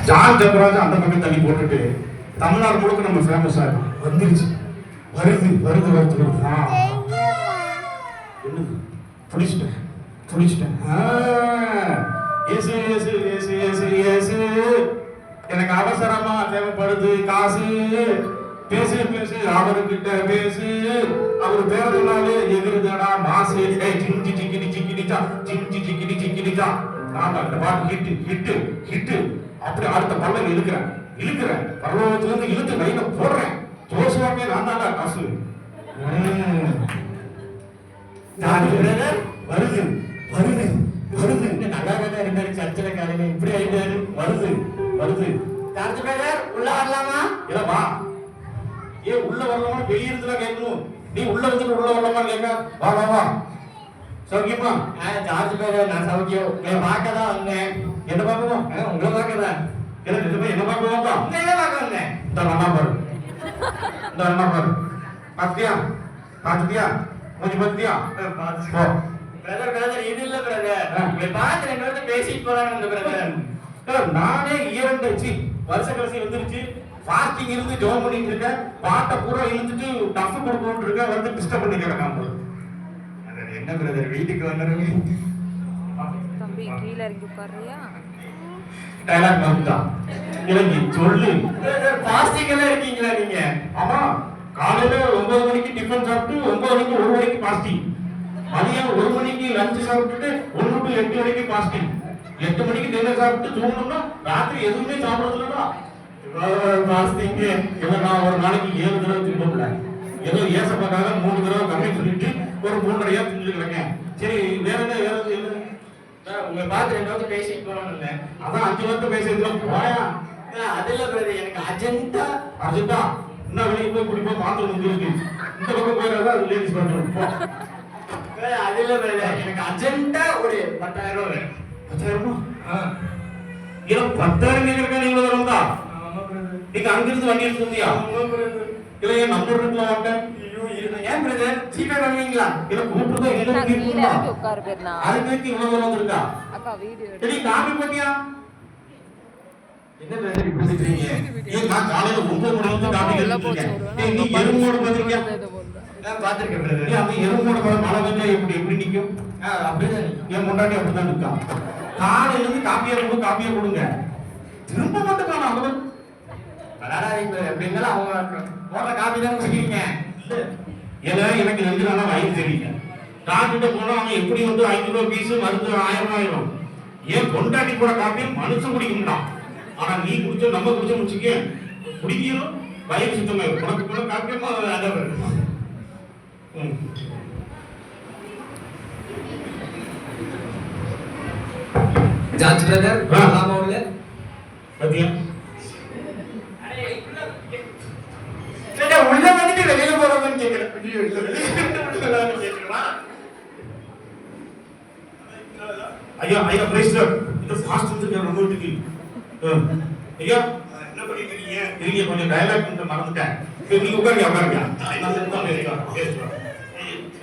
John Jebaraj அந்த பக்கம் தள்ளி போட்டுட்டு தமிழ்நாடு முழுக்க நம்ம ஃபேமஸா வந்துருச்சு. வருது வருது வருது வருது. என்னது புடிச்சிட்டேன் புடிச்சிட்டேன். ஏசு ஏசு ஏசு ஏசு ஏசு எனக்கு அவசரமா தேவைப்படுது காசு. பேசு பேசு அவர்கிட்ட பேசு. அவர் பேரதுனாலே எதிர்தடா மாசு. சிஞ்சி சிக்கிடி சிக்கிடிச்சா சிஞ்சி சிக்கிடி சிக்கிடிச்சா. நாம அந்த பாட்டு ஹிட்டு ஹிட்டு ஹிட்டு. அப்படி அடுத்த பல்ல இழுக்கிறேன் இழுக்கிறேன். பரலோகத்துல இருந்து இழுத்து கையில போடுறேன். தோசுவாங்க நான் தான்டா காசு. வருது வருது வருது. நல்லா தான் இருந்தாரு சர்ச்சை காலையில இப்படி ஆயிட்டாரு. வருது வருது. உள்ள வரலாமா? இல்லப்பா ஏன் உள்ள வரலாமா வெளியிருந்துலாம் கேட்கணும். நீ உள்ள வந்துட்டு உள்ள வரலாமா கேட்க. வா வா வா. சௌக்கியமா? ஜார்ஜ் பேரு நான் சௌக்கியம். பார்க்கதான் வந்தேன். என்ன பார்க்கணும்? உங்களை பார்க்கதான். என்ன பார்க்க வந்தோம்? என்ன பார்க்க வந்தேன்? இந்த அண்ணா பாரு இந்த அண்ணா பாரு. பாத்தியா பாத்தியா கொஞ்சம் பாத்தியா போ. பிரதர் பிரதர் இது இல்ல பிரதர். உங்களை பார்த்து ரெண்டு பேரும் பேசிட்டு போறாங்க பிரதர். நானே இரண்டு வருஷ கடைசி வந்துருச்சு. ஃபாஸ்டிங் இருந்து ஜோம் பண்ணிட்டு இருக்கேன். பாட்டை பூரா இழுத்துட்டு டஃப் கொடுக்கணும்னு இருக்கேன். வந்து டிஸ்டர்ப் பண்ணி கிடக்காம. என்ன பிரதர் வீட்டுக்கு வந்துருங்க. தம்பி கீழ இறங்கி உட்கார்றியா? டயலாக் வந்துட்டா. இறங்கி சொல்லு. ஃபாஸ்டிங் எல்லாம் இருக்கீங்களா நீங்க? ஆமா காலையில 9 மணிக்கு டிஃபன் சாப்பிட்டு 9 மணிக்கு 1 மணிக்கு ஃபாஸ்டிங். மதியம் 1 மணிக்கு லஞ்ச் சாப்பிட்டுட்டு 1 to 8 வரைக்கும் ஃபாஸ்டிங். 8 மணிக்கு டின்னர் சாப்பிட்டு தூங்கணும்னா ராத்திரி எதுவுமே சாப்பிடுறதுலடா ஃபாஸ்டிங். இல்ல நான் ஒரு நாளைக்கு 7 தடவை தின்பல. ஏதோ ஏசப்பாக்காக 3 தடவை கம்மி சொல்லிட்டு ஒரு 3.5 தின்னு கிடக்கேன். சரி வேற என்ன வேற உங்களை பார்த்து ரெண்டு பேரும் பேசிட்டு போறோம்னு. அதான் 5 வருஷம் பேசிட்டு போயா. அது இல்ல பிரதர் எனக்கு அர்ஜென்ட்டா அர்ஜென்ட்டா இன்னும் வெளியே போய் குடிப்போம். பாத்ரூம் இருக்கு இந்த பக்கம் போயிடாத. அது லேடிஸ் பாத்ரூம் போ. அது இல்ல பிரதர் எனக்கு அர்ஜென்ட்டா ஒரு 10,000 ரூபாய் வேணும். 10,000 ரூபாய்? இல்ல 10,000 கேட்கறக்கா நீங்க வரவங்க? நீங்க அங்கிருந்து வண்டி எடுத்து வந்தியா? இல்ல ஏன் நம்ம ரூட்ல வாங்க. ஏன் பிரதர் சீக்கிரம் பண்ணுவீங்களா? இல்ல கூப்பிட்டு தான் நான் கீழ இறங்கி உட்காரு பேர்னா. அதுக்கு இவ்வளவு தூரம் வந்திருக்கா. அக்கா வீடியோ சரி காபி போட்டியா? என்ன பிரதர் இப்படி சொல்றீங்க? ஏன் நான் காலையில 9 மணி வந்து காபி எடுத்துட்டேன். ஏய் நீ எறும்போட பாத்திருக்கியா? நான் பாத்துர்க்கேன் பிரதர். ஏய் அந்த எறும்போட மழை வந்தா எப்படி நிக்கும்? அப்படிதான் என் முன்னாடி அப்படிதான் நிக்கான். காலையில இருந்து காப்பியா கொடுங்க. திரும்ப மட்டும் காணோம். அவன் வராதீங்க எப்படி இருந்தாலும் அவங்க போடுற காப்பி தான் குடிக்கிறீங்க. ஏன்னா எனக்கு 2 நாளா வயிறு தெரியல. டாக்டர்கிட்ட போனா அவன் எப்படி வந்து 5 ரூபாய் பீஸ் மருந்து 1000 ஆயிரும். ஏன் கொண்டாடி போட காப்பி மனுஷன் குடிக்கணும்டான். ஆனா நீ குடிச்ச நம்ம குடிச்ச முடிச்சுக்க குடிக்கணும் வயிறு சுத்தமே. உனக்கு கூட காப்பியமா அதான். ஜார்ஜ் பிரதர் நாம உள்ள பத்தியா உள்ள வந்துட்டு வெளியில போறவங்க கேக்குறேன். ஐயா ஐயா பிரைஸ் லார்ட். இது ஃபாஸ்ட் வந்து ரொம்ப வீட்டுக்கு. ஐயா என்ன பண்ணிட்டு இருக்கீங்க? நீங்க கொஞ்சம் டயலாக் வந்து மறந்துட்டேன். நீங்க உட்காருங்க உட்காருங்க. நான் தான் பேசுறேன்.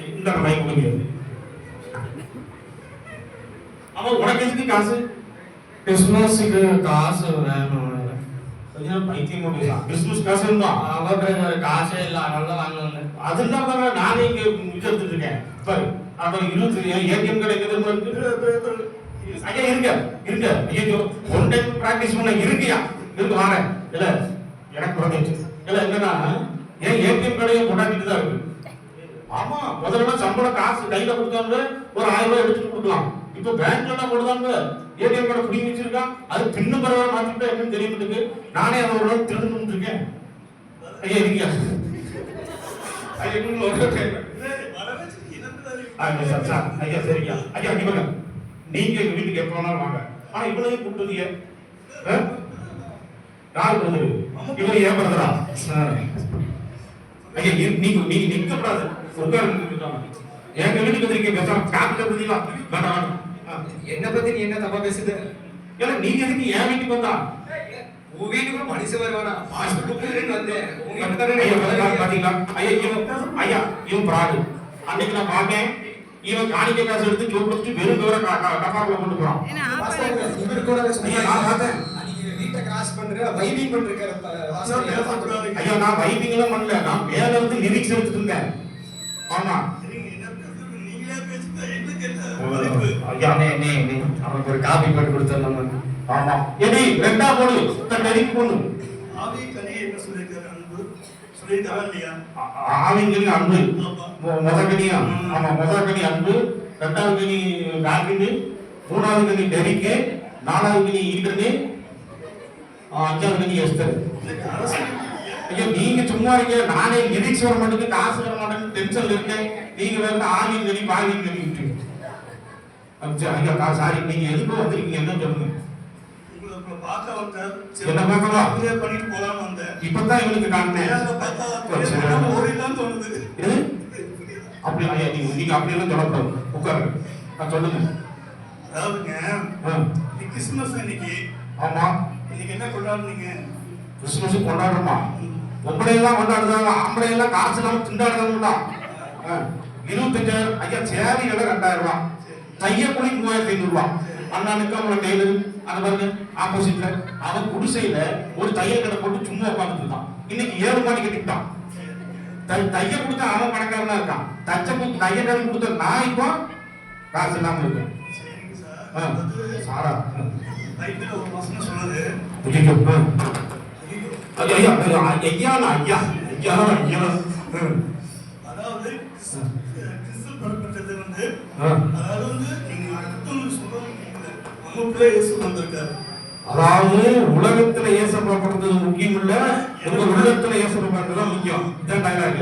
இந்த மைக் கொடுங்க. அவன் உனக்கு எதுக்கு காசு? கிறிஸ்மஸ்க்கு காசு வேணும். கொஞ்சம் பைத்தியம் போடுறா. கிறிஸ்மஸ் காசு இருந்தா அவன் காசே இல்ல அதனால வாங்கணும். அதுதான் பாரு நானே இங்க எடுத்துட்டு இருக்கேன். பாரு அப்புறம் 20 ஏடிஎம் கடை எதிர்ப்பு இருக்கு. ஐயா இருங்க ஐயோ ஒன் டைம் பிராக்டிஸ் பண்ண இருக்கியா இருக்கு வாரேன். இல்ல எனக்கு குறைஞ்சிச்சு. இல்ல என்னன்னா ஏன் ஏடிஎம் கடையை கொண்டாடிட்டு தான் இருக்கு. ஆமா முதல்ல சம்பளம் காசு கையில கொடுத்தாங்க ஒரு 1000 ரூபாய் எடுத்துட்டு கொடுக்கலாம். இப்ப பேங்க்ல எல்லாம் கொடுத்தாங்க ஏடிஎம் கார்டு புடிங்கி வச்சிருக்கான். அது பின்னு பரவாயில்ல மாத்திட்டா என்னன்னு தெரிய மாட்டேங்குது. நானே அதை ஒரு நாள் திருந்துட்டு இருக்கேன். ஐயா இருக்கியா ஐயா சரியா ஐயா இவங்க நீங்க எங்க வீட்டுக்கு எப்ப வேணாலும் வாங்க. ஆனா இவனையும் கூப்பிட்டு யாரு பிரதரு? இவன் ஏன் பிரதரா? ஐயா நீங்க நிற்கக்கூடாது. எங்க வீட்டுக்கு வந்திருக்கீங்க பேசாம காப்பிட்ட பத்தியா வேண்டாம். என்ன பத்தி நீ என்ன தப்பா பேசுது? ஏன்னா நீங்க எதுக்கு என் வீட்டுக்கு வந்தா? உன் வீட்டுக்கு மனுஷன் வருவானா? ஹாஸ்பிட்டலுக்கு வந்தேன். பாத்தீங்களா ஐயா இவன் பிராடு. அன்னைக்கு நான் பார்த்தேன் இவன் காணிக்கை காசு எடுத்து ஜோப் வச்சுட்டு வெறும் தூர கப்பாக்குள்ள கொண்டு போறான். இவர் கூட ஐயா நான் பார்த்தேன். வீட்டை பண்றேன் வைபிங் பண்றேன் ஐயா நான் வைபிங் எல்லாம் பண்ணல, நான் மேல இருந்து லிரிக்ஸ் எடுத்துட்டு இருந்தேன். ஆமா ஐயா அவனுக்கு ஒரு காபி போட்டு கொடுத்துடலாம். ஆமா எடி ரெண்டா போடு லிரிக் போடு. ஆவிங்கனி அன்பு முதற்கனியா, ஆமா முதற்கனி அன்பு, ரெண்டாவது கனி ராகினி, மூணாவது கனி டெரிக்கு, நாலாவது கனி ஈடனு, அஞ்சாவது கனி எஸ்தர். ஐயா நீங்க சும்மா இருக்க, நானே லிரிக்ஸ் வர மாட்டேங்குது, காசு வர மாட்டேங்குது, டென்ஷன்ல இருக்கேன். நீங்க வேற ஆவிங்கனி பாவிங்கனி விட்டு ஐயா சாரி, நீங்க எதுக்கு வந்திருக்கீங்க என்ன சொல்லுங்க. என்ன பார்க்கவா இப்பதான் இவனுக்கு காட்டினேன். அப்படி ஐயா நீங்க அப்படி எல்லாம் சொல்லக்கூடாது, உட்காருங்க சொல்லுங்க. கிறிஸ்துமஸ் இன்னைக்கு, ஆமா இன்னைக்கு என்ன கொண்டாடுறீங்க? கிறிஸ்துமஸ் கொண்டாடுறோமா? பொம்பளை எல்லாம் கொண்டாடுறாங்க, ஆம்பளை எல்லாம் காசு இல்லாம திண்டாடுறாங்களா? 25,000 ஐயா, சேவை விலை 2,000 ரூபாய், தையக்கூலி 3,500 ரூபாய். அண்ணனுக்கு அவங்கள டெய்லர் அந்த பாருங்க ஆப்போசிட்ல அவன் குடிசையில ஒரு தையல் கடை போட்டு சும்மா உட்காந்துட்டு இருக்கான். இன்னைக்கு 7 மணி கட்டிட்டான். தைய கொடுத்தா அவன் பணக்காரனா இருக்கான், தைய கடை கொடுத்த நான் இப்போ காசு இல்லாம இருக்கேன். சாரா பைபிள்ல ஒரு வசனம் சொல்லுது. ஐயா ஐயா ஐயா ஐயா ஐயா அதாவது கிறிஸ்து பிறப்பட்டது வந்து, அதாவது வந்து நீங்க அடுத்தவங்களுக்கு சொல்றது நமக்குள்ளே இயேசு வந்திருக்காரு. அதாவது உலகத்துல இயேசு பிறக்கிறது முக்கியம் இல்ல, உங்க உள்ளத்துல இயேசு பிறக்கிறது முக்கியம். இதான் டைலாக்.